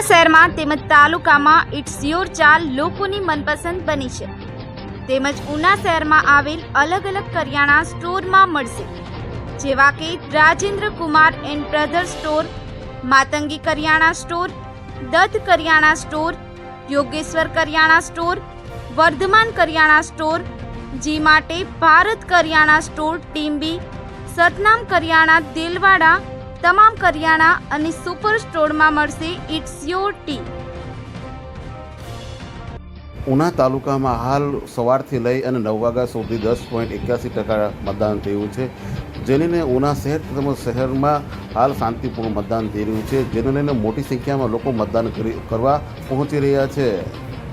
ઉના શહેરમાં તેમજ તાલુકામાં ઇટ્સ યોર ચા લોકોની મનપસંદ બની છે, તેમજ ઉના શહેરમાં આવેલ અલગ અલગ કરિયાણા સ્ટોરમાં મળશે, જેવા કે Rajendra Kumar and brother store, Matangi કરિયાણા સ્ટોર, દત્ત કરિયાણા સ્ટોર, યોગેશ્વર કરિયાણા સ્ટોર, વર્ધમાન કરિયાણા સ્ટોર, જી માટે ભારત કરિયાણા સ્ટોર ટીમ્બી, સતનામ કરિયાણા દિલવાડા, તમામ કરિયાણા અને સુપર સ્ટોરમાં મળશે ઇટ્સ યોર ટી। ઉના તાલુકામાં હાલ સવારથી લઈ અને 9 વાગ્યા સુધી 10.81% મતદાન થયું છે, જેને લઈને ઉના શહેર તેમજ શહેરમાં હાલ શાંતિપૂર્ણ મતદાન થઈ રહ્યું છે, જેને લઈને મોટી સંખ્યામાં લોકો મતદાન કરવા પહોંચી રહ્યા છે।